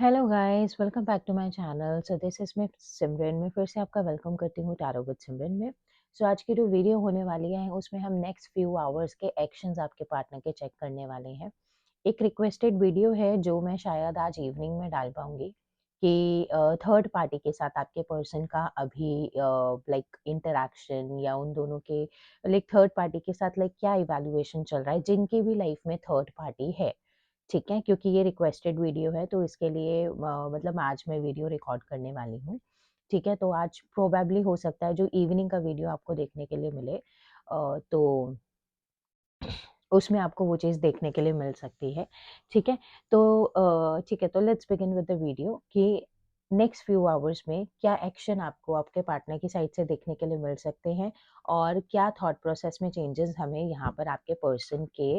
Hello guys, welcome back to my channel. So this is me Simran. मैं फिर से आपका वेलकम करती हूँ टैरो विद सिमरन में। सो आज की जो वीडियो होने वाली है उसमें हम नेक्स्ट फ्यू आवर्स के एक्शंस आपके पार्टनर के चेक करने वाले हैं। एक रिक्वेस्टेड वीडियो है जो मैं शायद आज इवनिंग में डाल पाऊँगी कि थर्ड पार्टी के साथ आपके पर्सन का अभी लाइक इंटरैक्शन या उन दोनों के लाइक थर्ड पार्टी के साथ लाइक क्या इवैल्यूएशन चल रहा है जिनकी भी लाइफ में थर्ड पार्टी है। ठीक है, क्योंकि ये रिक्वेस्टेड वीडियो है तो इसके लिए मतलब आज मैं वीडियो रिकॉर्ड करने वाली हूँ। ठीक है, तो आज प्रोबेबली हो सकता है जो इवनिंग का वीडियो आपको देखने के लिए मिले तो उसमें आपको वो चीज़ देखने के लिए मिल सकती है। ठीक है, तो ठीक है, तो let's begin with the video कि नेक्स्ट फ्यू आवर्स में क्या एक्शन आपको आपके पार्टनर की साइड से देखने के लिए मिल सकते हैं और क्या थॉट प्रोसेस में चेंजेस हमें यहाँ पर आपके पर्सन के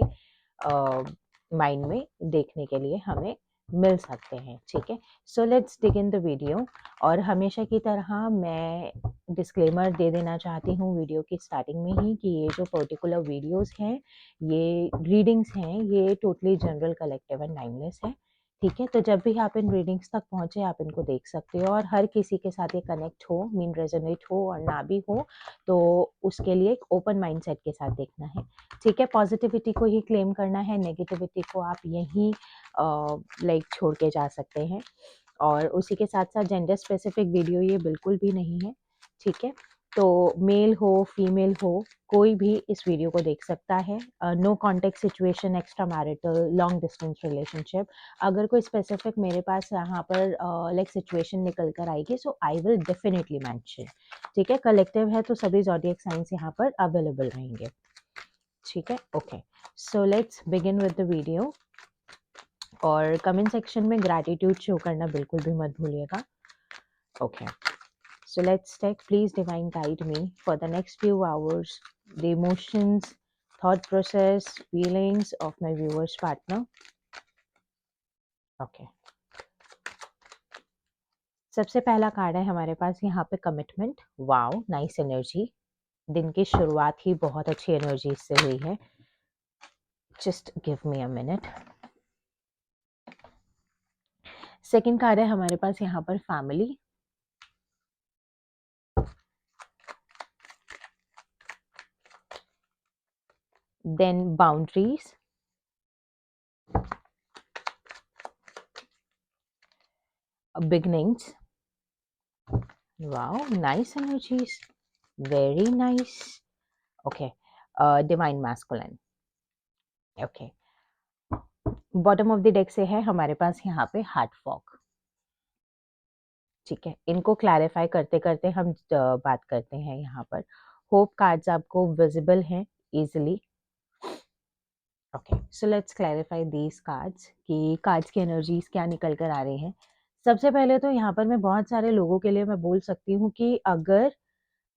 माइंड में देखने के लिए हमें मिल सकते हैं। ठीक है, so let's dig in the video. और हमेशा की तरह मैं डिस्क्लेमर दे देना चाहती हूँ वीडियो की स्टार्टिंग में ही कि ये जो पर्टिकुलर वीडियोस हैं, ये रीडिंग्स हैं, ये totally general, collective and timeless है। ठीक है, तो जब भी आप इन रीडिंग्स तक पहुँचे आप इनको देख सकते हो और हर किसी के साथ ये कनेक्ट हो, मीन रेजोनेट हो और ना भी हो, तो उसके लिए एक ओपन माइंडसेट के साथ देखना है। ठीक है, पॉजिटिविटी को ही क्लेम करना है, नेगेटिविटी को आप यहीं लाइक छोड़ के जा सकते हैं। और उसी के साथ साथ जेंडर स्पेसिफिक वीडियो ये बिल्कुल भी नहीं है। ठीक है, तो मेल हो फीमेल हो कोई भी इस वीडियो को देख सकता है। No contact situation, extra marital, long distance relationship. अगर कोई स्पेसिफिक मेरे पास यहाँ पर लाइक सिचुएशन निकल कर आएगी सो आई विल डेफिनेटली मेंशन। ठीक है, कलेक्टिव है तो सभी ज़ोडिएक साइंस यहाँ पर अवेलेबल रहेंगे। ठीक है, okay, so let's begin with the video. और कमेंट सेक्शन में ग्रैटिट्यूड शो करना बिल्कुल भी मत भूलिएगा। Okay, so let's take, please divine guide me for the next few hours, the emotions, thought process, feelings of my viewer's partner. Okay, सबसे पहला card है हमारे पास यहाँ पे कमिटमेंट। Wow, nice energy. दिन की शुरुआत ही बहुत अच्छी एनर्जी से हुई है। Just give me a minute. Second card है हमारे पास यहाँ पर family. Then boundaries, beginnings. Wow, nice energies. Very nice. Okay. Divine masculine. Okay. Bottom of the deck से है हमारे पास यहाँ पे हार्ट फॉग। ठीक है, इनको क्लैरिफाई करते करते हम बात करते हैं यहाँ पर। होप कार्ड्स आपको विजिबल हैं easily. Okay, so let's clarify these cards कि कार्ड्स की एनर्जीज क्या निकल कर आ रही हैं। सबसे पहले तो यहाँ पर मैं बहुत सारे लोगों के लिए मैं बोल सकती हूँ कि अगर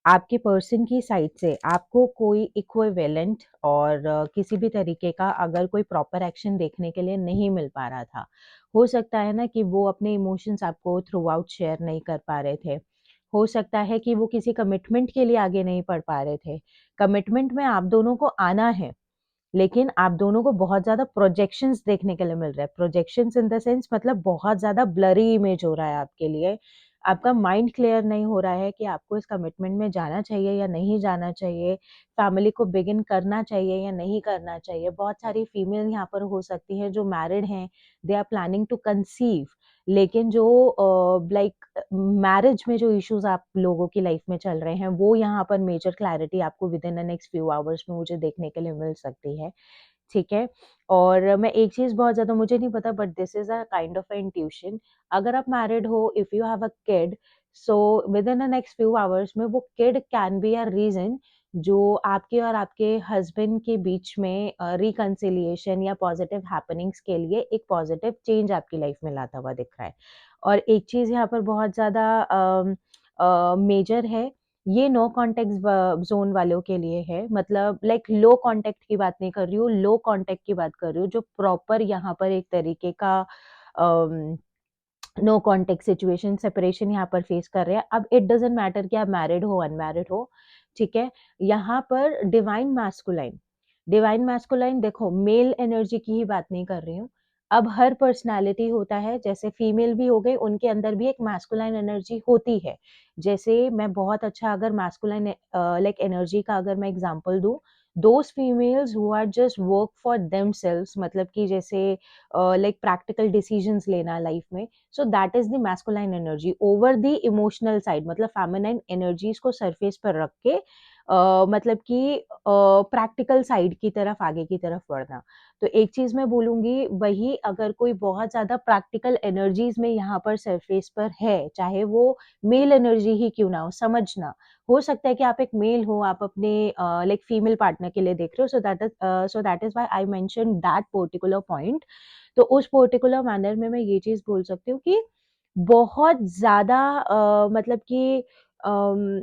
आपके पर्सन की साइड से आपको कोई इक्विवेलेंट और किसी भी तरीके का अगर कोई प्रॉपर एक्शन देखने के लिए नहीं मिल पा रहा था, हो सकता है ना कि वो अपने इमोशंस आपको थ्रू आउट शेयर नहीं कर पा रहे थे। हो सकता है कि वो किसी कमिटमेंट के लिए आगे नहीं बढ़ पा रहे थे। कमिटमेंट में आप दोनों को आना है, लेकिन आप दोनों को बहुत ज़्यादा प्रोजेक्शंस देखने के लिए मिल रहा है। प्रोजेक्शंस इन द सेंस मतलब बहुत ज़्यादा ब्लरी इमेज हो रहा है आपके लिए। आपका माइंड क्लियर नहीं हो रहा है कि आपको इस कमिटमेंट में जाना चाहिए या नहीं जाना चाहिए, फैमिली को बिगिन करना चाहिए या नहीं करना चाहिए। बहुत सारी फीमेल यहाँ पर हो सकती हैं जो मैरिड हैं, they are planning to conceive, लेकिन जो लाइक मैरिज में जो इश्यूज़ आप लोगों की लाइफ में चल रहे हैं, वो यहाँ पर मेजर क्लैरिटी आपको with in the next few hours में मुझे देखने के लिए मिल सकती है। ठीक है, और मैं एक चीज़ बहुत ज़्यादा मुझे नहीं पता but this is a kind of a intuition. अगर आप मैरिड हो, if you have a kid, so with in the next few hours में वो kid can be a reason जो आपके और आपके हस्बैंड के बीच में रिकंसिलिएशन या पॉजिटिव हैपनिंग्स के लिए एक पॉजिटिव चेंज आपकी लाइफ में लाता हुआ दिख रहा है। और एक चीज़ यहाँ पर बहुत ज़्यादा मेजर है, ये नो कॉन्टैक्ट ज़ोन वालों के लिए है। मतलब लाइक लो कॉन्टैक्ट की बात नहीं कर रही हूँ, लो कॉन्टैक्ट की बात कर रही हूँ, जो प्रॉपर यहाँ पर एक तरीके का अम, नो कॉन्टैक्ट सिचुएशन, सेपरेशन यहाँ पर फेस कर रहे हैं। अब इट डज़न्ट मैटर कि आप मैरिड हो, अनमैरिड हो, ठीक है? यहाँ पर डिवाइन मैस्कुलाइन देखो, मेल एनर्जी की ही बात नहीं कर रही हूँ। अब हर पर्सनैलिटी होता है, जैसे फीमेल भी हो गई, उनके अंदर भी एक मैस्कुलाइन एनर्जी होती है। जैसे मैं बहुत अच्छा अगर मैस्कुलाइन लाइक एनर्जी का अगर मैं एग्ज़ाम्पल दूँ, those females who are just work for themselves, मतलब कि जैसे लाइक प्रैक्टिकल डिसीजंस लेना लाइफ में, so that is the masculine energy over the emotional side, मतलब फेमिनाइन एनर्जीज़ को सरफेस पर रख के मतलब कि प्रैक्टिकल साइड की तरफ, आगे की तरफ बढ़ना। तो एक चीज़ मैं बोलूँगी, वही अगर कोई बहुत ज़्यादा प्रैक्टिकल एनर्जीज़ में यहाँ पर सरफेस पर है, चाहे वो मेल एनर्जी ही क्यों ना हो, समझना। हो सकता है कि आप एक मेल हो, आप अपने लाइक फीमेल पार्टनर के लिए देख रहे हो, सो that is why I mentioned that particular point. तो उस पर्टिकुलर मैनर में मैं ये चीज़ बोल सकती हूँ कि बहुत ज़्यादा मतलब कि अम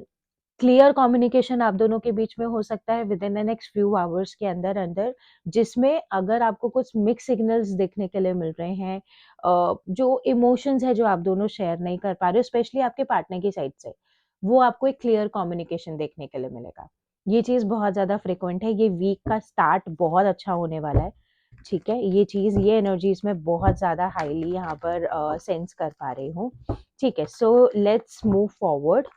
क्लियर कम्युनिकेशन आप दोनों के बीच में हो सकता है within the next few hours के अंदर-अंदर, जिसमें अगर आपको कुछ मिक्स सिग्नल्स देखने के लिए मिल रहे हैं, जो इमोशंस है जो आप दोनों शेयर नहीं कर पा रहे हो, स्पेशली आपके पार्टनर की साइड से, वो आपको एक क्लियर कम्युनिकेशन देखने के लिए मिलेगा। ये चीज़ बहुत ज़्यादा फ्रीक्वेंट है, ये वीक का स्टार्ट बहुत अच्छा होने वाला है, ठीक है? ये चीज़, ये एनर्जीज़ मैं बहुत ज़्यादा हाईली यहाँ पर सेंस कर पा रही हूँ, ठीक है? So let's move forward.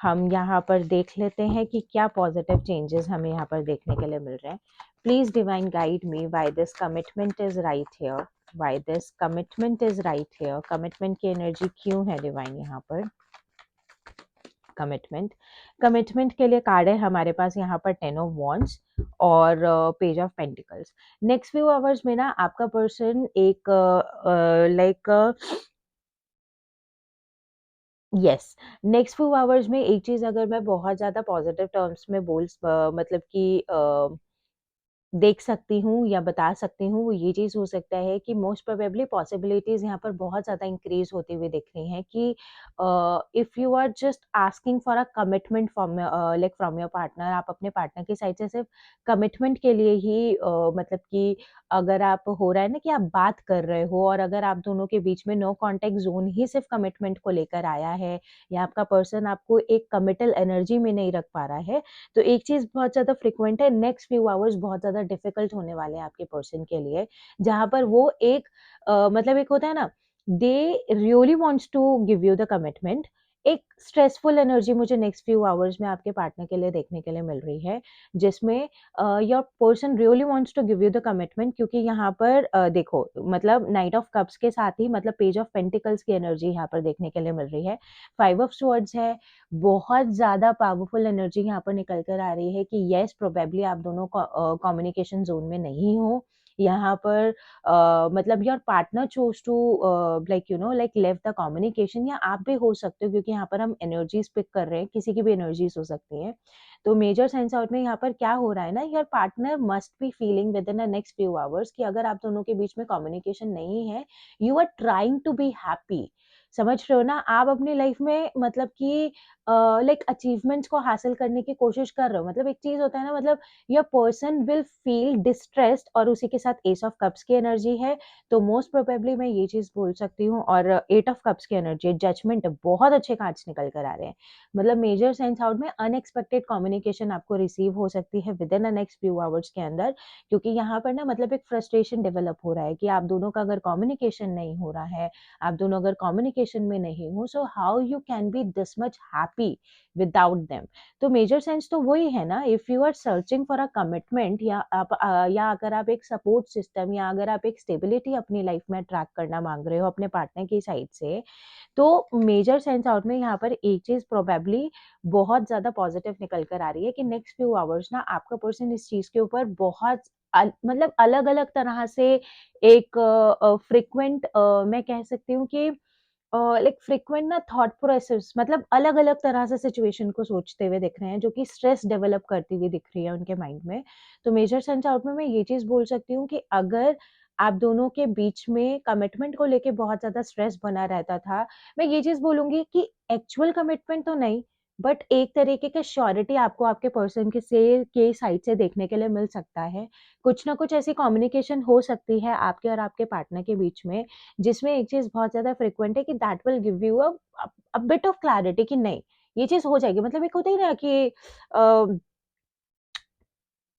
हम यहाँ पर देख लेते हैं कि क्या पॉजिटिव चेंजेस हमें यहाँ पर देखने के लिए मिल रहे हैं। Please divine guide me why this commitment is right here, why this commitment is right here, commitment की एनर्जी क्यों है डिवाइन यहाँ पर। कमिटमेंट, कमिटमेंट के लिए कार्ड है हमारे पास यहाँ पर 10 ऑफ वॉन्ड्स और page of pentacles. Next few hours में ना आपका पर्सन एक like yes, next few hours में एक चीज़ अगर मैं बहुत ज़्यादा पॉज़िटिव टर्म्स में मतलब कि देख सकती हूँ या बता सकती हूँ, वो ये चीज़ हो सकता है कि मोस्ट प्रोबेबली पॉसिबिलिटीज़ यहाँ पर बहुत ज़्यादा इंक्रीज़ होती हुई दिख रही हैं कि if you are just asking for a commitment from your partner, आप अपने पार्टनर की साइड से सिर्फ़ कमिटमेंट के लिए ही मतलब कि अगर आप, हो रहा है ना कि आप बात कर रहे हो और अगर आप दोनों के बीच में नो कॉन्टैक्ट ज़ोन ही सिर्फ़ कमिटमेंट को लेकर आया है, या आपका पर्सन आपको एक कमिटल एनर्जी में नहीं रख पा रहा है, तो एक चीज़ बहुत ज़्यादा फ्रीक्वेंट है, नेक्स्ट फ्यू आवर्स बहुत ज़्यादा डिफ़िकल्ट होने वाले हैं आपके पर्सन के लिए, जहाँ पर वो एक मतलब एक होता है ना, they really wants to give you the commitment. एक स्ट्रेसफुल एनर्जी मुझे नेक्स्ट फ्यू आवर्स में आपके पार्टनर के लिए देखने के लिए मिल रही है, जिसमें your person really wants to give you the commitment, क्योंकि यहाँ पर देखो, मतलब नाइट ऑफ कप्स के साथ ही मतलब पेज ऑफ पेंटिकल्स की एनर्जी यहाँ पर देखने के लिए मिल रही है। 5 ऑफ स्वॉर्ड्स है, बहुत ज़्यादा पावरफुल एनर्जी यहाँ पर निकल कर आ रही है कि येस, प्रोबेबली आप दोनों कम्युनिकेशन ज़ोन में नहीं हो। यहाँ पर मतलब your partner chose to like you know like left the communication, या आप भी हो सकते हो, क्योंकि यहाँ पर हम एनर्जीज़ पिक कर रहे हैं, किसी की भी एनर्जीज़ हो सकती हैं। तो मेजर सेंस आउट में यहाँ पर क्या हो रहा है ना, your partner must be feeling with in the next few hours कि अगर आप दोनों के बीच में कम्युनिकेशन नहीं है, you are trying to be happy. समझ रहे हो ना? आप अपनी लाइफ में मतलब कि लाइक अचीवमेंट्स को हासिल करने की कोशिश कर रहे हो। मतलब एक चीज़ होता है ना, मतलब your person will feel distressed, और उसी के साथ एस ऑफ कप्स की एनर्जी है, तो मोस्ट प्रोबेबली मैं ये चीज़ बोल सकती हूँ, और 8 ऑफ कप्स की एनर्जी है, जजमेंट, बहुत अच्छे कार्ड्स निकल कर आ रहे हैं। मतलब मेजर सेंस आउट में अनएक्सपेक्टेड कम्युनिकेशन आपको रिसीव हो सकती है within the next few hours के अंदर, क्योंकि यहाँ पर ना मतलब एक फ्रस्ट्रेशन डेवलप हो रहा है कि आप दोनों का अगर कम्युनिकेशन नहीं हो रहा है, आप दोनों अगर कम्युनिकेशन में नहीं हो, so how you can be this much happy without them. तो मेजर सेंस तो वही है ना, if you are searching for a commitment, या आप या अगर आप एक सपोर्ट सिस्टम, या अगर आप एक स्टेबिलिटी अपनी लाइफ में अट्रैक्ट करना मांग रहे हो अपने पार्टनर की साइड से, तो मेजर सेंस आउट में यहाँ पर एक चीज प्रोबेबली बहुत ज्यादा पॉजिटिव निकल कर आ रही है कि नेक्स्ट फ्यू आवर्स ना आपका पर्सन इस चीज के ऊपर बहुत मतलब अलग अलग तरह से एक फ्रिक्वेंट, मैं कह सकती हूँ कि लाइक फ्रिक्वेंट ना थॉट प्रोसेस, मतलब अलग अलग तरह से सिचुएशन को सोचते हुए दिख रहे हैं, जो कि स्ट्रेस डेवलप करती हुई दिख रही है उनके माइंड में। तो मेजर सेंस आउट में मैं ये चीज बोल सकती हूँ कि अगर आप दोनों के बीच में कमिटमेंट को लेके बहुत ज्यादा स्ट्रेस बना रहता था, मैं ये चीज बोलूंगी कि एक्चुअल कमिटमेंट तो नहीं, बट एक तरीके का श्योरिटी आपको आपके पर्सन के साइड से देखने के लिए मिल सकता है। कुछ ना कुछ ऐसी कम्युनिकेशन हो सकती है आपके और आपके पार्टनर के बीच में, जिसमें एक चीज़ बहुत ज़्यादा फ्रीक्वेंट है कि that will give you a bit of clarity कि नहीं, ये चीज़ हो जाएगी। मतलब एक होता ही ना कि अ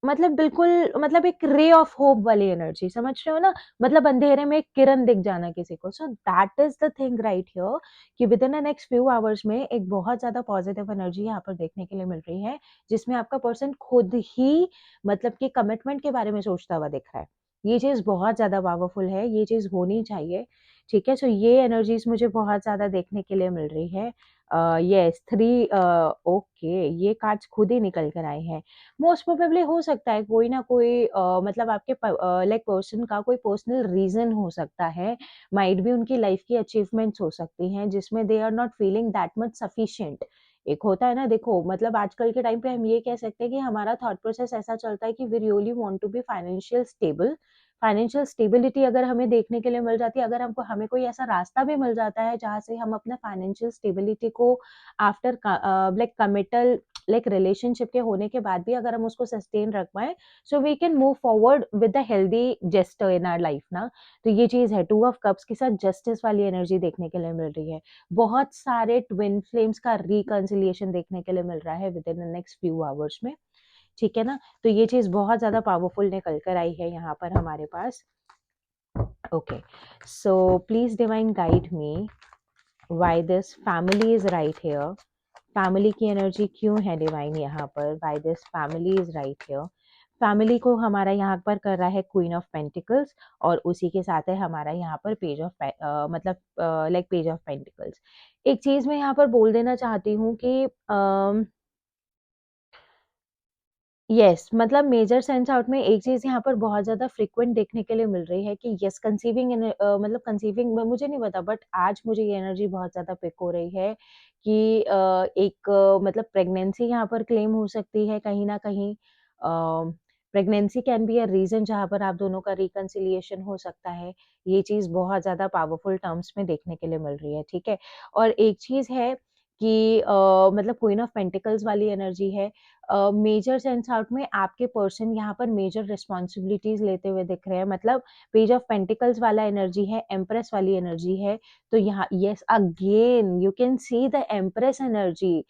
मतलब बिल्कुल, मतलब एक रे ऑफ होप वाली एनर्जी, समझ रहे हो ना? मतलब अंधेरे में एक किरण दिख जाना किसी को। So that is the thing right here कि within the next few hours में एक बहुत ज़्यादा पॉजिटिव एनर्जी यहाँ पर देखने के लिए मिल रही है, जिसमें आपका पर्सन खुद ही मतलब कि कमिटमेंट के बारे में सोचता हुआ दिख रहा है। ये चीज़ बहुत ज़्यादा पावरफुल है, ये चीज़ होनी चाहिए, ठीक है? सो ये एनर्जीज़ मुझे बहुत ज़्यादा देखने के लिए मिल रही है। येस 3 ओके, ये कार्ड्स खुद ही निकल कर आए हैं। मोस्ट प्रोबेबली हो सकता है कोई ना कोई मतलब आपके लाइक पर्सन का कोई पर्सनल रीजन हो सकता है, माइट भी उनकी लाइफ की अचीवमेंट्स हो सकती हैं जिसमें they are not feeling that much sufficient. एक होता है ना, देखो मतलब आजकल के टाइम पे हम ये कह सकते हैं कि हमारा थॉट प्रोसेस ऐसा चलता है कि we really want to be financial stable. Financial stability अगर हमें देखने के लिए मिल जाती है, अगर हमको हमें कोई ऐसा रास्ता भी मिल जाता है जहाँ से हम अपना फाइनेंशियल स्टेबिलिटी को after like committal like relationship के होने के बाद भी अगर हम उसको सस्टेन रख पाएँ, so we can move forward with a healthy gesture in our life ना। तो ये चीज़ है, टू ऑफ कप्स के साथ जस्टिस वाली एनर्जी देखने के लिए मिल रही है। बहुत सारे ट्विन फ्लेम्स का रिकंसिलिएशन देखने के लिए मिल रहा है within the next few hours में, ठीक है ना? तो ये चीज़ बहुत ज़्यादा पावरफुल निकल कर आई है यहाँ पर हमारे पास। Okay, so please divine guide me why this family is right here. Family की एनर्जी क्यों है डिवाइन यहाँ पर, why this family is right here. Family को हमारा यहाँ पर कर रहा है क्वीन ऑफ पेंटिकल्स, और उसी के साथ है हमारा यहाँ पर पेज ऑफ मतलब लाइक पेज ऑफ पेंटिकल्स। एक चीज मैं यहाँ पर बोल देना चाहती हूँ कि यस, मतलब मेजर सेंस आउट में एक चीज़ यहाँ पर बहुत ज़्यादा फ्रीक्वेंट देखने के लिए मिल रही है कि यस कंसीविंग मतलब कंसीविंग में मुझे नहीं पता, बट आज मुझे ये एनर्जी बहुत ज़्यादा पिक हो रही है कि एक मतलब प्रेगनेंसी यहाँ पर क्लेम हो सकती है कहीं न कहीं। Pregnancy can be a reason जहाँ पर आप दोनों का रिकंसिलिएशन हो सकता है। ये चीज़ बहुत ज़्यादा पावरफुल टर्म्स में देखने के लिए मिल रही है, ठीक है? और एक चीज़ है कि मतलब क्वीन ऑफ पेंटिकल्स वाली एनर्जी है। मेजर सेंस आउट में आपके पर्सन यहाँ पर मेजर रिस्पॉन्सिबिलिटीज लेते हुए दिख रहे हैं, मतलब पेज ऑफ पेंटिकल्स वाला एनर्जी है, एम्प्रेस वाली एनर्जी है। तो यहाँ yes again you can see the empress energy.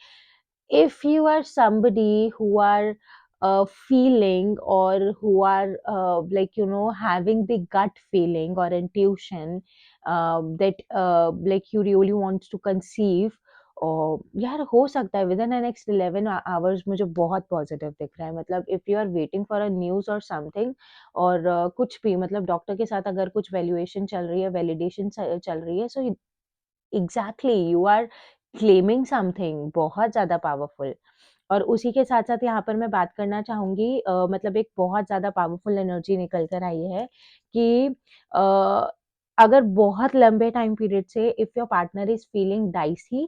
if you are somebody who are feeling, or who are like having the gut feeling or intuition that like you really want to conceive, और यार हो सकता है within the next 11 hours. मुझे बहुत positive दिख रहा है, मतलब if you are waiting for a news or something, और कुछ भी मतलब डॉक्टर के साथ अगर कुछ वैल्यूएशन चल रही है, वैलिडेशन चल रही है, so exactly you are claiming something बहुत ज़्यादा पावरफुल। और उसी के साथ-साथ यहाँ पर मैं बात करना चाहूँगी, मतलब एक बहुत ज़्यादा पावरफुल एनर्जी निकल कर आई है कि अ, अगर बहुत लंबे टाइम पीरियड से if your partner is feeling dicey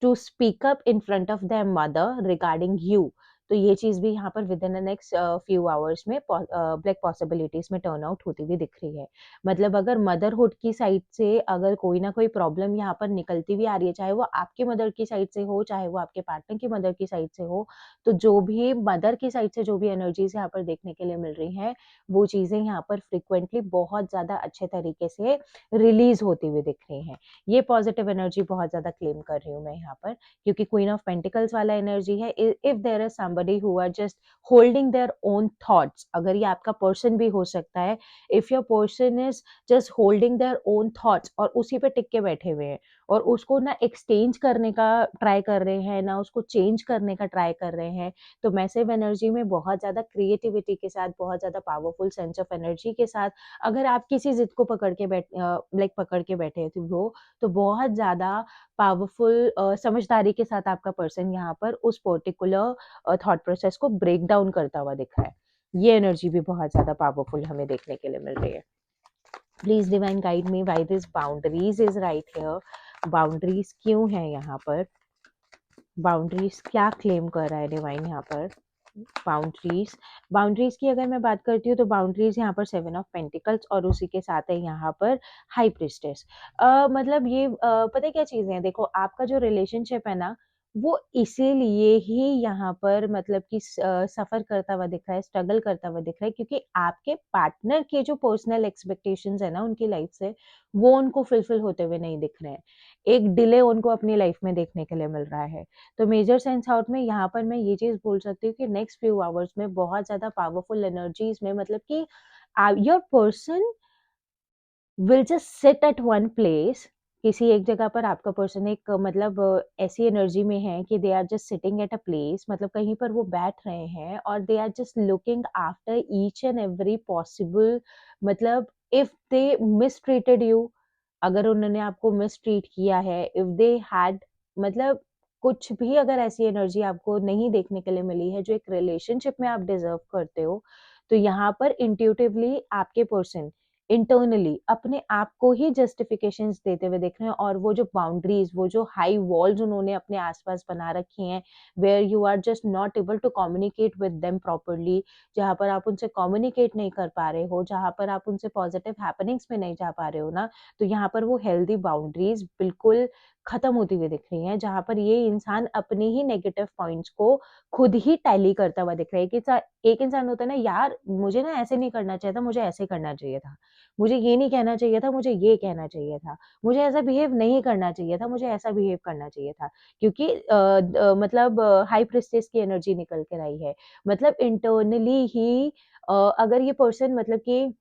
to speak up in front of their mother regarding you, तो ये चीज़ भी यहाँ पर within the next few hours में लाइक पॉसिबिलिटीज़ में टर्न आउट होती हुई दिख रही है। मतलब अगर मदरहुड की साइड से अगर कोई ना कोई प्रॉब्लम यहाँ पर निकलती हुई आ रही है, चाहे वो आपके मदर की साइड से हो, चाहे वो आपके पार्टनर की मदर की साइड से हो, तो जो भी मदर की साइड से जो भी एनर्जीज़ यहाँ पर देखने के लिए मिल रही हैं, वो चीज़ें यहाँ पर फ्रीक्वेंटली बहुत ज़्यादा अच्छे तरीके से रिलीज़ होती हुई दिख रही हैं। ये पॉजिटिव एनर्जी बहुत ज़्यादा क्लेम कर रही हूँ मैं यहाँ पर, क्योंकि क्वीन ऑफ पेंटिकल्स वाला एनर्जी है। If there is somebody who are just holding their own thoughts, अगर ये आपका पर्सन भी हो सकता है, if your person is just holding their own thoughts और उसी पे टिक के बैठे हुए हैं, और उसको ना एक्सचेंज करने का ट्राई कर रहे हैं, ना उसको चेंज करने का ट्राई कर रहे हैं, तो मैसिव एनर्जी में बहुत ज़्यादा क्रिएटिविटी के साथ, बहुत ज़्यादा पावरफुल सेंस ऑफ एनर्जी के साथ, अगर आप किसी ज़िद को पकड़ के लाइक पकड़ के बैठे थे वो, तो बहुत ज़्यादा पावरफुल समझदारी के साथ आपका पर्सन यहाँ पर उस पर्टिकुलर थॉट प्रोसेस को ब्रेक डाउन करता हुआ दिख रहा है। ये एनर्जी भी बहुत ज़्यादा पावरफुल हमें देखने के लिए मिल रही है। Please divine guide me why this boundaries is right here. Boundaries क्यों है यहाँ पर, बाउंड्रीज क्या क्लेम कर रहा है डिवाइन यहाँ पर। बाउंड्रीज, बाउंड्रीज की अगर मैं बात करती हूँ तो बाउंड्रीज यहाँ पर 7 ऑफ पेंटिकल्स, और उसी के साथ है यहाँ पर हाई प्रिस्टेस। मतलब ये पता है क्या चीज़ें हैं, देखो आपका जो रिलेशनशिप है ना, वो इसीलिए ही यहाँ पर मतलब कि सफ़र करता हुआ दिख रहा है, स्ट्रगल करता हुआ दिख रहा है, क्योंकि आपके पार्टनर के जो पर्सनल एक्सपेक्टेशंस है ना उनकी लाइफ से, वो उनको फुलफिल होते हुए नहीं दिख रहे हैं। एक डिले उनको अपनी लाइफ में देखने के लिए मिल रहा है। तो मेजर सेंस आउट में यहाँ पर मैं ये चीज़ बोल सकती हूँ कि नेक्स्ट फ्यू आवर्स में बहुत ज़्यादा पावरफुल एनर्जीज़ में, मतलब कि your person will just sit at one place. किसी एक जगह पर आपका पर्सन एक मतलब ऐसी एनर्जी में है कि they are just sitting at a place, मतलब कहीं पर वो बैठ रहे हैं और they are just looking after each and every possible, मतलब if they mistreated you, अगर उन्होंने आपको मिस ट्रीट किया है, इफ दे हैड, मतलब कुछ भी अगर ऐसी एनर्जी आपको नहीं देखने के लिए मिली है जो एक रिलेशनशिप में आप डिजर्व करते हो, तो यहाँ पर इंट्यूटिवली आपके पर्सन इंटरनली अपने आप को ही जस्टिफिकेशंस देते हुए दिख रहे हैं, और वो जो बाउंड्रीज, वो जो हाई वॉल्स उन्होंने अपने आसपास बना रखी हैं, where you are just not able to communicate with them properly, जहाँ पर आप उनसे कम्युनिकेट नहीं कर पा रहे हो, जहाँ पर आप उनसे पॉजिटिव हैपनिंग्स में नहीं जा पा रहे हो ना, तो यहाँ पर वो हेल्दी बाउंड्रीज बिल्कुल खत्म होती हुई दिख रही हैं, जहाँ पर ये इंसान अपने ही नेगेटिव पॉइंट्स को खुद ही टैली करता हुआ दिख रहा है कि एक इंसान होता है ना, यार मुझे ना ऐसे नहीं करना चाहिए था, मुझे ऐसे करना चाहिए था, मुझे ये नहीं कहना चाहिए था, मुझे ये कहना चाहिए था, मुझे ऐसा बिहेव नहीं करना चाहिए था, मुझे ऐसा बिहेव करना चाहिए था, क्योंकि मतलब हाई प्रिस्टेस की एनर्जी निकल कर आई है, मतलब इंटरनली ही अगर ये पर्सन मतलब कि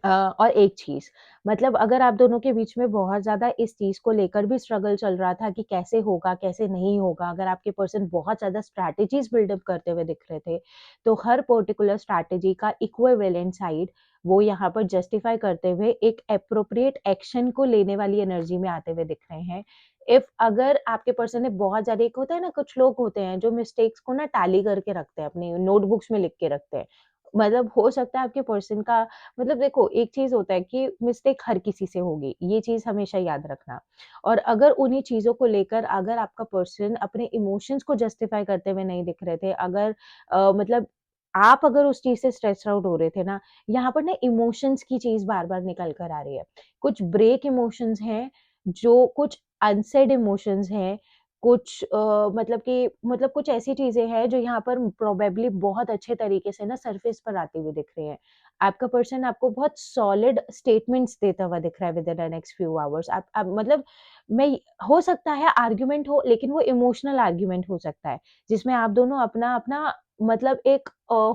और एक चीज़, मतलब अगर आप दोनों के बीच में बहुत ज़्यादा इस चीज़ को लेकर भी स्ट्रगल चल रहा था कि कैसे होगा, कैसे नहीं होगा, अगर आपके पर्सन बहुत ज़्यादा स्ट्रैटेजीज़ बिल्डअप करते हुए दिख रहे थे, तो हर पर्टिकुलर स्ट्रैटेजी का इक्विवेलेंट साइड वो यहाँ पर जस्टिफाई करते हुए एक एप्रोप्रिएट एक्शन को लेने वाली एनर्जी में आते हुए दिख रहे हैं। इफ अगर आपके पर्सन ने बहुत ज़्यादा, एक होता है ना, कुछ लोग होते हैं जो मिस्टेक्स को ना टैली करके रखते हैं, अपनी नोटबुक्स में लिख के रखते हैं। मतलब हो सकता है आपके पर्सन का, मतलब देखो एक चीज़ होता है कि मिस्टेक हर किसी से होगी, ये चीज़ हमेशा याद रखना। और अगर उन्हीं चीज़ों को लेकर अगर आपका पर्सन अपने इमोशंस को जस्टिफाई करते हुए नहीं दिख रहे थे, अगर मतलब आप अगर उस चीज़ से स्ट्रेस्ड आउट हो रहे थे ना, यहाँ पर ना इमोशंस की चीज़ बार-बार निकल कर आ रही है। कुछ ब्रेक इमोशंस हैं, जो कुछ अनसेड इमोशंस हैं, कुछ मतलब कि मतलब कुछ ऐसी चीज़ें हैं जो यहाँ पर प्रोबेबली बहुत अच्छे तरीके से ना सरफेस पर आती हुई दिख रही हैं। आपका पर्सन आपको बहुत सॉलिड स्टेटमेंट्स देता हुआ दिख रहा है within the next few hours. आप मतलब मैं, हो सकता है आर्गुमेंट हो, लेकिन वो इमोशनल आर्गुमेंट हो सकता है, जिसमें आप दोनों अपना-अपना मतलब एक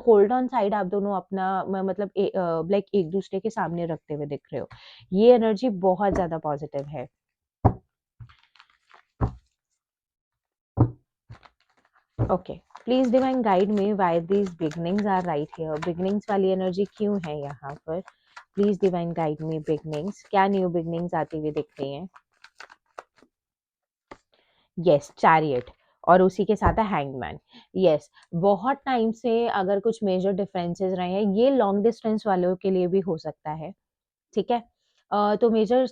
होल्ड ऑन साइड आप दोनों अपना मतलब लाइक एक-दूसरे के सामने रखते हुए दिख रहे हो। ये एनर्जी बहुत ज़्यादा पॉजिटिव है। Okay, please divine guide me why these beginnings are right here. Beginnings वाली एनर्जी क्यों है यहाँ पर? Please divine guide me beginnings, क्या न्यू बिगिनिंग्स आती हुई दिख रही हैं? यस, चैरियट, और उसी के साथ है हैंगमैन। यस, बहुत टाइम से अगर कुछ मेजर डिफरेंसेस रहे हैं, ये लॉन्ग डिस्टेंस वालों के लिए भी हो सकता है। ठीक है? तो मेजर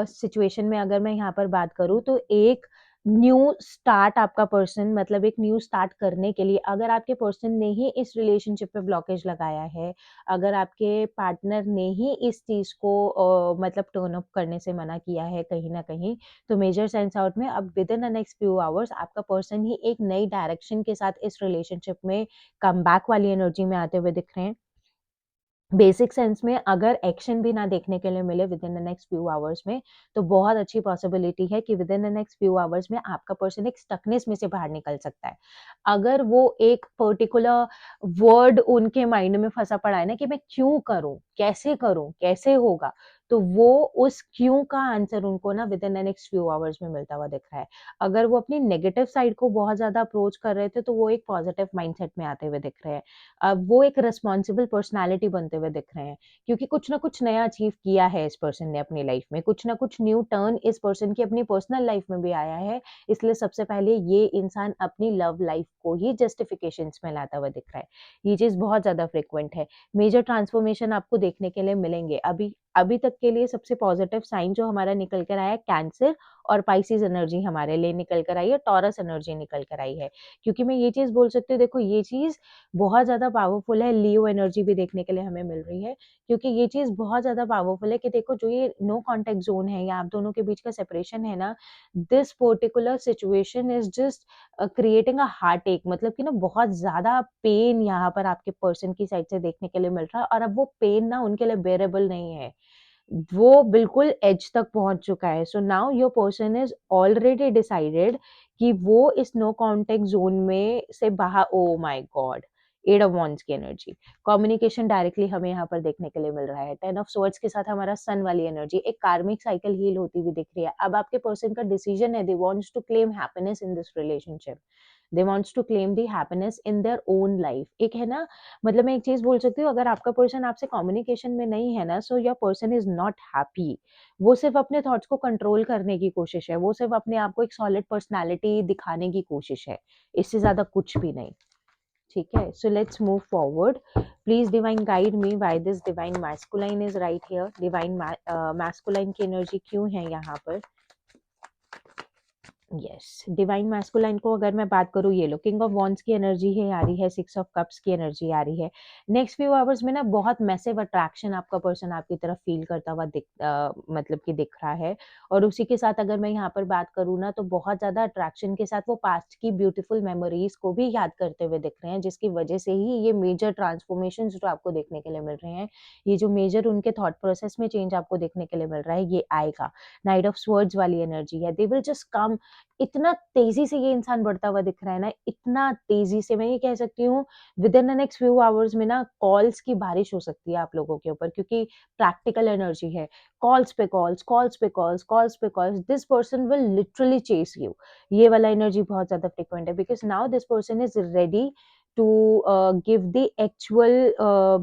सिचुएशन में अगर मैं यहाँ पर बात करूँ, तो एक न्यू स्टार्ट आपका पर्सन, मतलब एक न्यू स्टार्ट करने के लिए अगर आपके पर्सन ने ही इस रिलेशनशिप पे ब्लॉकेज लगाया है, अगर आपके पार्टनर ने ही इस चीज़ को मतलब टर्न अप करने से मना किया है कहीं न कहीं, तो मेजर सेंस आउट में अब within the next few hours आपका पर्सन ही एक नई डायरेक्शन के साथ इस रिलेशनशिप में कमबैक वाली एनर्जी में आते हुए दिख रहे हैं। बेसिक सेंस में अगर एक्शन भी ना देखने के लिए मिले with in the next few hours में, तो बहुत अच्छी पॉसिबिलिटी है कि within the next few hours में आपका पर्सन एक स्टकनेस में से बाहर निकल सकता है। अगर वो एक पर्टिकुलर वर्ड उनके माइंड में फँसा पड़ा है ना कि मैं क्यों करूँ, कैसे होगा? तो वो उस क्यों का आंसर उनको ना with in the next few hours में मिलता हुआ दिख रहा है। अगर वो अपनी नेगेटिव साइड को बहुत ज़्यादा अप्रोच कर रहे थे, तो वो एक पॉजिटिव माइंडसेट में आते हुए दिख रहे हैं। वो एक रिस्पॉन्सिबल पर्सनैलिटी बनते हुए दिख रहे हैं, क्योंकि कुछ ना कुछ नया अचीव किया है इस पर्सन ने अपनी लाइफ में, कुछ ना कुछ न्यू टर्न इस पर्सन की अपनी पर्सनल लाइफ में भी आया है। इसलिए सबसे पहले ये इंसान अपनी लव लाइफ को ही जस्टिफिकेशंस में लाता हुआ दिख रहा है। ये चीज़ बहुत ज़्यादा फ्रीक्वेंट है। मेजर ट्रांसफॉर्मेशन आपको देखने के लिए मिलेंगे। अभी अभी तक के लिए सबसे पॉजिटिव साइन जो हमारा निकल कर आया, कैंसर और पाइसेस एनर्जी हमारे लिए निकल कर आई है, टॉरस एनर्जी निकल कर आई है। क्योंकि मैं ये चीज़ बोल सकती हूँ, देखो ये चीज़ बहुत ज़्यादा पावरफुल है, लियो एनर्जी भी देखने के लिए हमें मिल रही है, क्योंकि ये चीज़ बहुत ज़्यादा पावरफुल है कि देखो जो ये नो कॉन्टैक्ट ज़ोन है या आप दोनों के बीच का सेपरेशन है ना, this particular situation is just creating a heart एक, मतलब कि ना बहुत ज़्यादा पेन यहाँ पर आपके पर्सन की साइड से देखने के लिए मिल रहा है, और अब वो पेन ना उनके लिए बेरेबल नहीं है, वो बिल्कुल एज तक पहुंच चुका है। So now your person is already decided कि वो इस नो कॉन्टेक्ट जोन में से बाहर, oh my god, eight of wands की एनर्जी, कम्युनिकेशन डायरेक्टली हमें यहाँ पर देखने के लिए मिल रहा है। 10 ऑफ स्वर्ड्स के साथ हमारा सन वाली एनर्जी, एक कार्मिक साइकिल हील होती हुई दिख रही है। अब आपके पर्सन का डिसीजन है, they wants to claim happiness in this relationship, they wants to claim the happiness in their own life. एक है ना, मतलब मैं एक चीज बोल सकती हूँ, अगर आपका पर्सन आपसे कम्युनिकेशन में नहीं है ना, so your person is not happy. वो सिर्फ अपने थॉट्स को कंट्रोल करने की कोशिश है, वो सिर्फ अपने आप को एक सॉलिड पर्सनालिटी दिखाने की कोशिश है, इससे ज्यादा कुछ भी नहीं। ठीक है, so let's move forward. Please divine guide me why this divine masculine is right here. Divine masculine की एनर्जी क्यों है यहाँ पर? यस, डिवाइन मैस्कुलाइन को अगर मैं बात करूँ, ये लो किंग ऑफ वॉन्ड्स की एनर्जी है आ रही है, 6 ऑफ कप्स की एनर्जी आ रही है। नेक्स्ट फ्यू आवर्स में ना बहुत मैसिव अट्रैक्शन आपका पर्सन आपकी तरफ फील करता हुआ मतलब कि दिख रहा है। और उसी के साथ अगर मैं यहाँ पर बात करूँ ना, तो बहुत ज़्यादा अट्रैक्शन के साथ वो पास्ट की ब्यूटीफुल मेमोरीज को भी याद करते हुए दिख रहे हैं, जिसकी वजह से ही ये मेजर ट्रांसफॉर्मेशन जो आपको देखने के लिए मिल रहे हैं, ये जो मेजर उनके थॉट प्रोसेस में चेंज आपको देखने के लिए मिल रहा है, ये आएगा। नाइट ऑफ स्वर्ड्स वाली एनर्जी है, दे विल जस्ट कम। इतना तेजी से ये इंसान बढ़ता हुआ दिख रहा है ना, इतना तेजी से, मैं ये कह सकती हूँ with in the next few hours में ना कॉल्स की बारिश हो सकती है आप लोगों के ऊपर, क्योंकि प्रैक्टिकल एनर्जी है। कॉल्स पे कॉल्स, कॉल्स पे कॉल्स, कॉल्स पे calls, this person will literally chase you. ये वाला एनर्जी बहुत ज्यादा फ्रिक्वेंट है, because now this person is ready to give the actual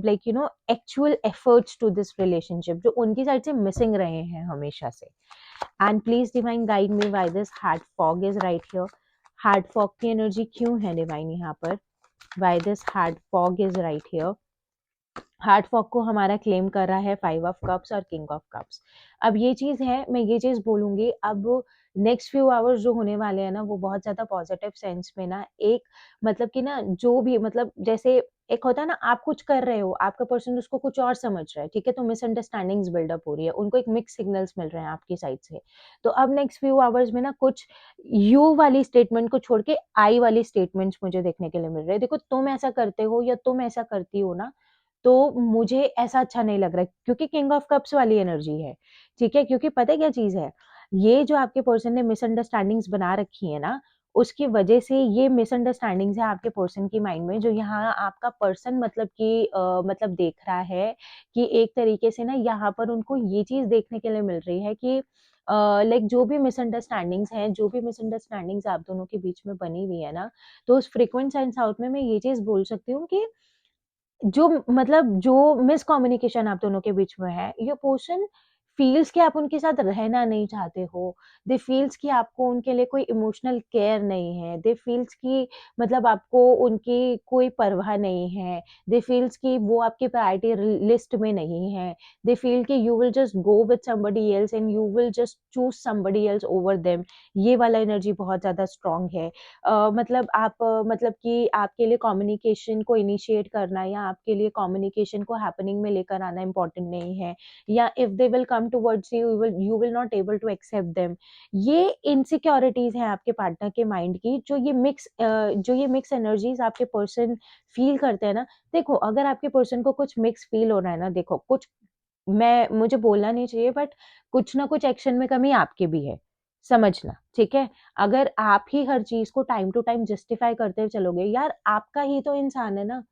like you know actual efforts to this relationship, जो उनकी side से मिसिंग रहे हैं हमेशा से। And please divine guide me why this heart fog is right here. Heart fog की energy क्यों है डिवाइन यहाँ पर? Why this heart fog is right here? Heart fog को हमारा क्लेम कर रहा है 5 ऑफ कप्स और किंग ऑफ कप्स। अब ये चीज है, मैं ये चीज बोलूंगी, अब नेक्स्ट फ्यू आवर्स जो होने वाले हैं ना, वो बहुत ज्यादा पॉजिटिव सेंस में ना, एक मतलब कि ना जो भी, मतलब जैसे एक होता है ना, आप कुछ कर रहे हो, आपका पर्सन उसको कुछ और समझ रहा है, ठीक है, तो मिसअंडरस्टैंडिंग्स बिल्डअप हो रही है, उनको एक मिक्स सिग्नल्स मिल रहे हैं आपकी साइड से। तो अब नेक्स्ट फ्यू आवर्स में ना कुछ यू वाली स्टेटमेंट को छोड़ के आई वाली स्टेटमेंट्स मुझे देखने के लिए मिल रहे हैं। देखो, तुम ऐसा करते हो या तुम ऐसा करती हो ना, तो मुझे ऐसा अच्छा नहीं लग रहा है, क्योंकि किंग ऑफ कप्स वाली एनर्जी है। ठीक है, क्योंकि पता है क्या चीज है, ये जो आपके पर्सन ने मिसअंडरस्टैंडिंग्स बना रखी है ना, उसकी वजह से ये मिसअंडरस्टैंडिंग्स है आपके पर्सन की माइंड में, जो यहाँ आपका पर्सन मतलब कि मतलब देख रहा है कि एक तरीके से ना यहाँ पर उनको ये चीज देखने के लिए मिल रही है कि लाइक जो भी मिसअंडरस्टैंडिंग्स हैं, जो भी मिसअंडरस्टैंडिंग्स आप दोनों के बीच में बनी हुई है ना, तो उस फ्रीक्वेंट साइंस आउट में मैं ये चीज बोल सकती हूँ कि जो मतलब जो मिसकम्युनिकेशन आप दोनों के बीच में है, योर पर्सन फील्स कि आप उनके साथ रहना नहीं चाहते हो। दे फील्स कि आपको उनके लिए कोई इमोशनल केयर नहीं है। दे फील्स कि मतलब आपको उनकी कोई परवाह नहीं है। दे फील्स कि वो आपकी प्रायोरिटी लिस्ट में नहीं है। दे फील कि you will just go with somebody else and you will just choose somebody else over them. ये वाला एनर्जी बहुत ज़्यादा स्ट्रांग है। मतलब आप मतलब कि आपके लिए कम्युनिकेशन को इनिशिएट करना या आपके लिए कम्युनिकेशन को हैपनिंग में लेकर आना इम्पोर्टेंट नहीं है, या if they will come towards you, you will not able to accept them. ये इनसिक्योरिटीज हैं आपके पार्टनर के माइंड की, जो ये मिक्स एनर्जीज आपके पर्सन फील करते हैं ना। देखो, अगर आपके पर्सन को कुछ मिक्स फील हो रहा है ना, देखो कुछ, मैं मुझे बोलना नहीं चाहिए, बट कुछ ना कुछ एक्शन में कमी आपके भी है, समझना, ठीक है? अगर आप ही हर चीज को टाइम टू टाइम जस्टिफाई करते चलोगे, यार आपका ही तो इंसान है ना,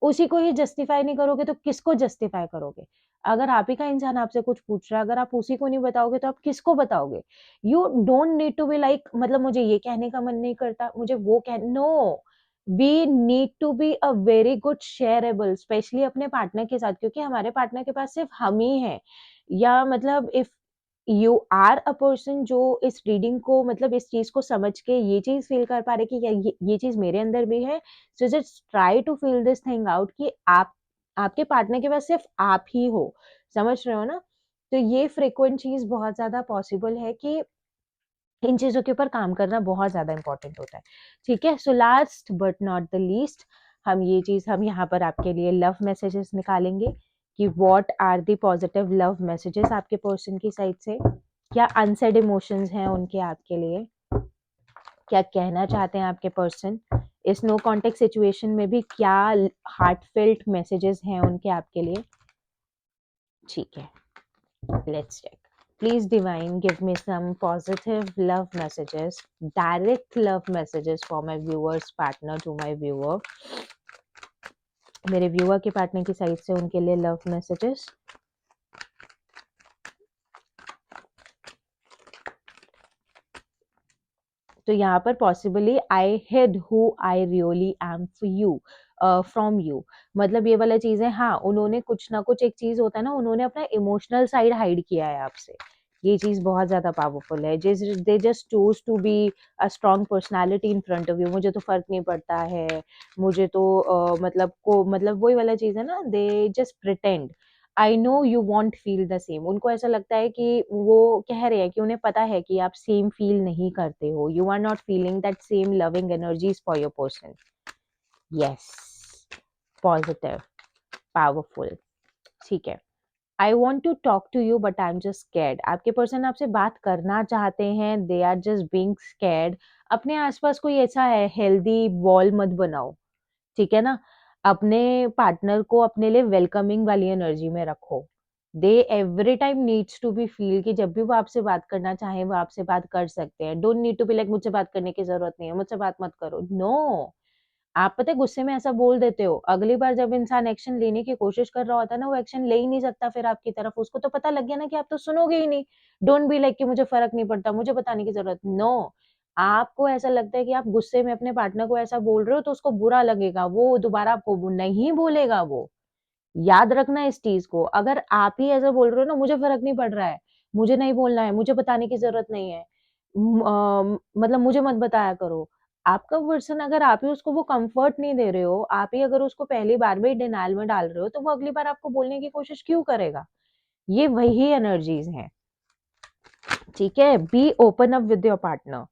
उसी को ही जस्टिफाई नहीं करोगे तो किसको जस्टिफाई करोगे? अगर आप ही का इंसान आपसे कुछ पूछ रहा है, अगर आप उसी को नहीं बताओगे तो आप किसको बताओगे? You don't need to be like, मतलब मुझे ये कहने का मन नहीं करता, मुझे वो कह, no, we need to be a very good shareable, specially अपने पार्टनर के साथ, क्योंकि हमारे पार्टनर के पास सिर्फ हम ही हैं। या मतलब if you are a person जो इस रीडिंग को, मतलब इस चीज को समझ के ये चीज फील कर पा रहे कि ये चीज मेरे अंदर भी है, so just try to feel this thing out कि आप, आपके पार्टनर के पास सिर्फ आप ही हो, समझ रहे हो ना? तो ये फ्रीक्वेंट चीज़ बहुत ज़्यादा पॉसिबल है कि इन चीज़ों के ऊपर काम करना बहुत ज़्यादा इम्पोर्टेंट होता है, ठीक है? So last but not the least, हम यहाँ पर आपके लिए लव मैसेजेस निकालेंगे कि what are the positive love messages आपके पर्सन की साइड से, क्या अनसेड इमोशंस हैं उनके आपके लिए, क्या कहना चाहते हैं आपके पर्सन इस नो कॉन्टेक्ट सिचुएशन में भी, क्या हार्टफेल्ट मैसेजेस हैं उनके आपके लिए, ठीक है? Let's check. Please, Divine, give me some positive love messages, direct love messages for my viewer's partner to my viewer. मेरे व्यूअर के पार्टनर की साइड से उनके लिए लव मैसेजेस. तो यहाँ पर possibly I hid who I really am for you from you, मतलब ये वाला चीज़ है. हाँ, उन्होंने कुछ ना कुछ, एक चीज़ होता है ना, उन्होंने अपना इमोशनल साइड हाइड किया है आपसे. ये चीज़ बहुत ज़्यादा पावरफुल है. They just choose to be a strong personality in front of you. मुझे तो फर्क नहीं पड़ता है, मुझे तो मतलब वही वाला चीज़ है ना, they just pretend. I know you want feel the same. उनको ऐसा लगता है कि वो कह रहे हैं कि उन्हें पता है कि आप सेम फील नहीं करते हो. You are not feeling that same loving energies for your person. Yes, positive, powerful, ठीक है. I want to talk to you but I am just scared. आपके पर्सन आपसे बात करना चाहते हैं, they are just being scared. अपने आसपास कोई ऐसा है हेल्दी वॉल मत बनाओ, ठीक है ना? अपने पार्टनर को अपने लिए वेलकमिंग वाली एनर्जी में रखो. They every time needs to be feel कि जब भी वो आपसे बात करना चाहे वो आपसे बात कर सकते हैं. Don't need to be like मुझसे बात करने की जरूरत नहीं है, मुझसे बात मत करो. नो, आप पता है गुस्से में ऐसा बोल देते हो, अगली बार जब इंसान एक्शन लेने की कोशिश कर रहा होता है ना, वो एक्शन ले ही नहीं सकता फिर आपकी तरफ. उसको तो पता लग गया ना कि आप तो सुनोगे ही नहीं. डोंट बी लाइक कि मुझे फर्क नहीं पड़ता, मुझे बताने की जरूरत. नो, आपको ऐसा लगता है कि आप गुस्से में अपने पार्टनर को ऐसा बोल रहे हो तो उसको बुरा लगेगा, वो दोबारा आपको नहीं बोलेगा. वो याद रखना इस चीज को. अगर आप ही ऐसा बोल रहे हो ना, मुझे फर्क नहीं पड़ रहा है, मुझे नहीं बोलना है, मुझे बताने की जरूरत नहीं है, मतलब मुझे मत बताया करो. आपका पर्सन, अगर आप ही उसको वो कंफर्ट नहीं दे रहे हो, आप ही अगर उसको पहली बार में डिनायल में डाल रहे हो, तो वो अगली बार आपको बोलने की कोशिश क्यों करेगा? ये वही एनर्जीज हैं, ठीक है? Be open up with your partner.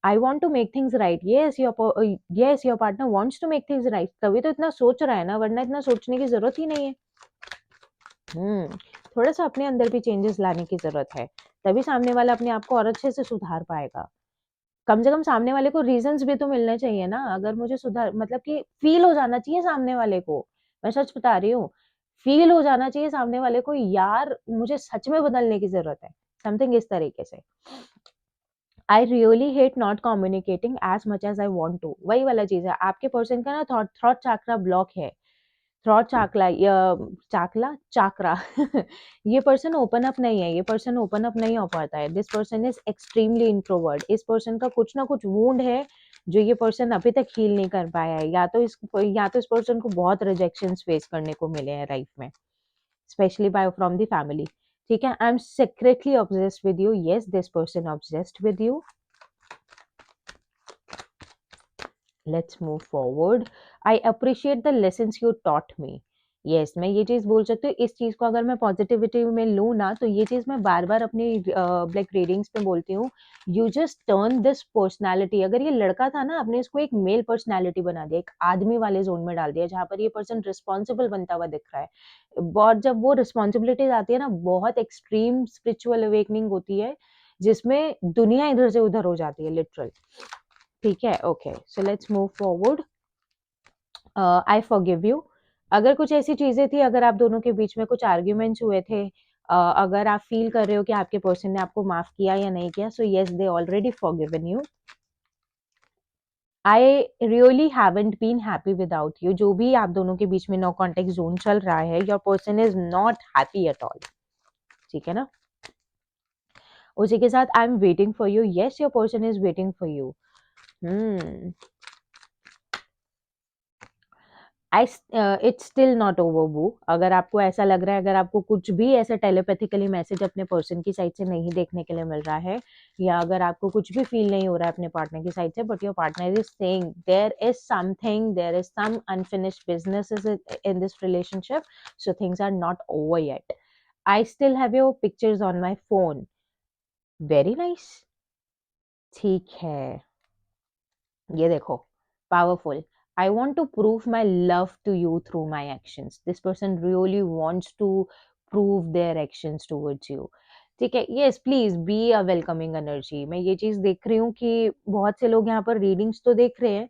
I want to make things right. Yes your partner wants to make things right. तभी तो इतना सोच रहा है ना, वरना इतना सोचने की जरूरत ही नहीं है. थोड़ा सा अपने अंदर भी चेंजेस लाने की जरूरत है, तभी सामने वाला अपने आप को और अच्छे से सुधार पाएगा. कम से कम सामने वाले को रीजंस भी तो मिलने चाहिए ना. अगर मुझे सुधार, मतलब कि फील हो जाना चाहिए सामने वाले को. मैं सच बता रही हूँ, फील हो जाना चाहिए सामने वाले को, यार मुझे सच में बदलने की जरूरत है, समथिंग इस तरीके से. I really hate not communicating as much as I want to. वही वाला चीज है, आपके पर्सन का ना थॉट चाकरा ब्लॉक है. थ्रॉट चाकला या चाकला चाकरा. ये पर्सन ओपन अप नहीं है, ये पर्सन ओपन अप नहीं हो पाता है. This person is extremely introvert. इस पर्सन का कुछ ना कुछ वूंड है जो ये पर्सन अभी तक हील नहीं कर पाया है. या तो इस पर्सन को बहुत रिजेक्शंस फेस करने को मिले हैं लाइफ में, specially by from the family, ठीक है? I am secretly obsessed with you. Yes, this person obsessed with you. Let's move forward. I appreciate the lessons you taught me. Yes, मैं ये चीज़ बोल सकती हूँ. इस चीज़ को अगर मैं पॉजिटिविटी में लूँ ना, तो ये चीज़ मैं बार बार अपनी लाइक रीडिंग्स में बोलती हूँ. You just turn this personality. अगर ये लड़का था ना, आपने इसको एक मेल पर्सनैलिटी बना दिया, एक आदमी वाले जोन में डाल दिया, जहाँ पर ये पर्सन रिस्पॉन्सिबल बनता हुआ दिख रहा है. बहुत जब वो रिस्पॉन्सिबिलिटीज आती है ना, बहुत एक्सट्रीम स्पिरिचुअल अवेकनिंग होती है, जिसमें दुनिया इधर से उधर हो जाती है लिटरल, ठीक है? Okay, so let's move forward. I forgive you. अगर कुछ ऐसी चीजें थी, अगर आप दोनों के बीच में कुछ आर्ग्यूमेंट्स हुए थे, अगर आप फील कर रहे हो कि आपके पर्सन ने आपको माफ किया या नहीं किया, so yes, they already forgiven you. I really haven't been happy without you. जो भी आप दोनों के बीच में नो कॉन्टेक्ट जोन चल रहा है, your person is not happy at all, ठीक है ना? उसी के साथ I am waiting for you. Yes, your person is waiting for you. It's still not over बू. अगर आपको ऐसा लग रहा है, अगर आपको कुछ भी ऐसा टेलीपैथिकली मैसेज अपने पर्सन की साइड से नहीं देखने के लिए मिल रहा है, या अगर आपको कुछ भी फील नहीं हो रहा है अपने पार्टनर की साइड से, but your partner is saying there is something, there is some unfinished business in this relationship, so things are not over yet. I still have your pictures on my phone. Very nice. ठीक है, ये देखो, powerful. I want to prove my love to you through my actions. This person really wants to prove their actions towards you. ठीक है, yes, please be a welcoming energy. मैं ये चीज देख रही हूँ कि बहुत से लोग यहाँ पर रीडिंग्स तो देख रहे हैं,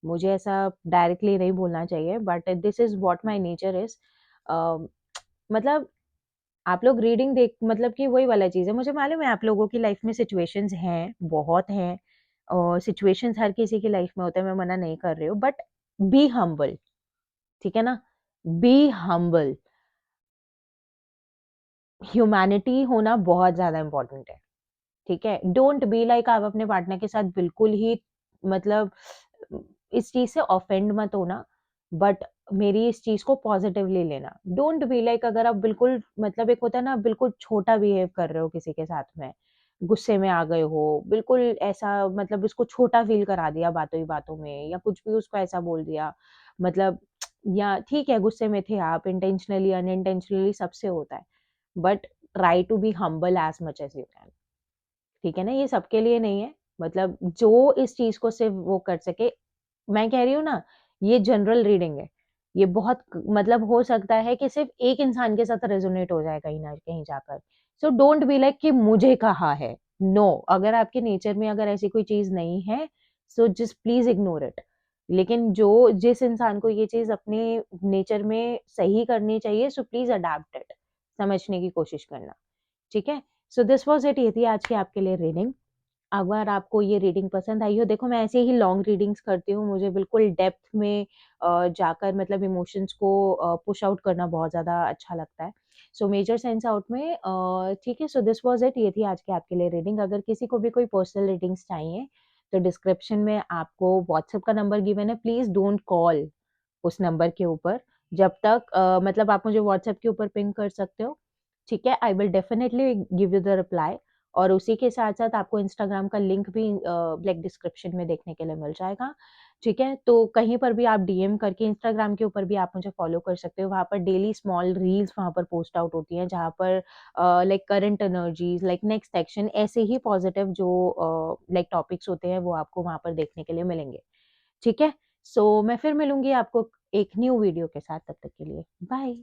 मुझे ऐसा डायरेक्टली नहीं बोलना चाहिए, but this is what my nature is. मतलब आप लोग रीडिंग देख, मतलब कि वही वाला चीज़ है, मुझे मालूम है आप लोगों की लाइफ में सिचुएशंस हैं, बहुत हैं, और सिचुएशंस हर किसी की लाइफ में होते हैं, मैं मना नहीं कर रही हूँ, बट बी हम्बल। ठीक है ना, बी हम्बल। ह्यूमैनिटी होना बहुत ज्यादा इंपॉर्टेंट है। ठीक है, डोंट बी लाइक आप अपने पार्टनर के साथ बिल्कुल ही, मतलब इस चीज से ऑफेंड मत होना, बट मेरी इस चीज को पॉजिटिवली लेना। डोंट बी लाइक, अगर आप बिल्कुल, मतलब एक होता है ना, बिल्कुल छोटा बिहेव कर रहे हो किसी के साथ में, गुस्से में आ गए हो, बिल्कुल ऐसा, मतलब उसको छोटा फील करा दिया बातों ही बातों में, या कुछ भी उसको ऐसा बोल दिया, मतलब, या ठीक है गुस्से में थे आप, इंटेंशनली अनइंटेंशनली सबसे होता है, but try to be humble as much as you can. ठीक है ना, ये सबके लिए नहीं है, मतलब जो इस चीज को सिर्फ वो कर सके। मैं कह रही हूँ ना, ये जनरल रीडिंग है, ये बहुत, मतलब हो सकता है कि सिर्फ एक इंसान के साथ रेजोनेट हो जाए कहीं ना कहीं जाकर। सो डोंट बी लाइक कि मुझे कहा है। नो, अगर आपके नेचर में अगर ऐसी कोई चीज नहीं है, so just please ignore it. लेकिन जो, जिस इंसान को ये चीज अपने नेचर में सही करनी चाहिए, सो प्लीज अडेप्ट इट, समझने की कोशिश करना। ठीक है, सो दिस वॉज इट, ये थी आज की आपके लिए रीडिंग। अगर आपको ये रीडिंग पसंद आई हो, देखो मैं ऐसे ही लॉन्ग रीडिंग्स करती हूँ, मुझे बिल्कुल डेप्थ में जाकर, मतलब इमोशंस को पुश आउट करना बहुत ज़्यादा अच्छा लगता है। सो मेजर सेंस आउट में, ठीक है, सो दिस वाज इट, ये थी आज की आपके लिए रीडिंग। अगर किसी को भी कोई पर्सनल रीडिंग्स चाहिए, तो डिस्क्रिप्शन में आपको व्हाट्सएप का नंबर गिवन है, प्लीज़ डोंट कॉल उस नंबर के ऊपर, जब तक मतलब आप मुझे व्हाट्सएप के ऊपर पिंग कर सकते हो। ठीक है, I will definitely give you the reply. और उसी के साथ साथ आपको इंस्टाग्राम का लिंक भी लाइक डिस्क्रिप्शन में देखने के लिए मिल जाएगा। ठीक है, तो कहीं पर भी आप डीएम करके, इंस्टाग्राम के ऊपर भी आप मुझे फॉलो कर सकते हो, वहाँ पर डेली स्मॉल रील्स वहाँ पर पोस्ट आउट होती हैं, जहाँ पर like current energies, like next action, ऐसे ही पॉजिटिव जो लाइक टॉपिक्स होते हैं, वो आपको वहाँ पर देखने के लिए मिलेंगे। ठीक है, सो मैं फिर मिलूंगी आपको एक न्यू वीडियो के साथ, तब तक के लिए बाय।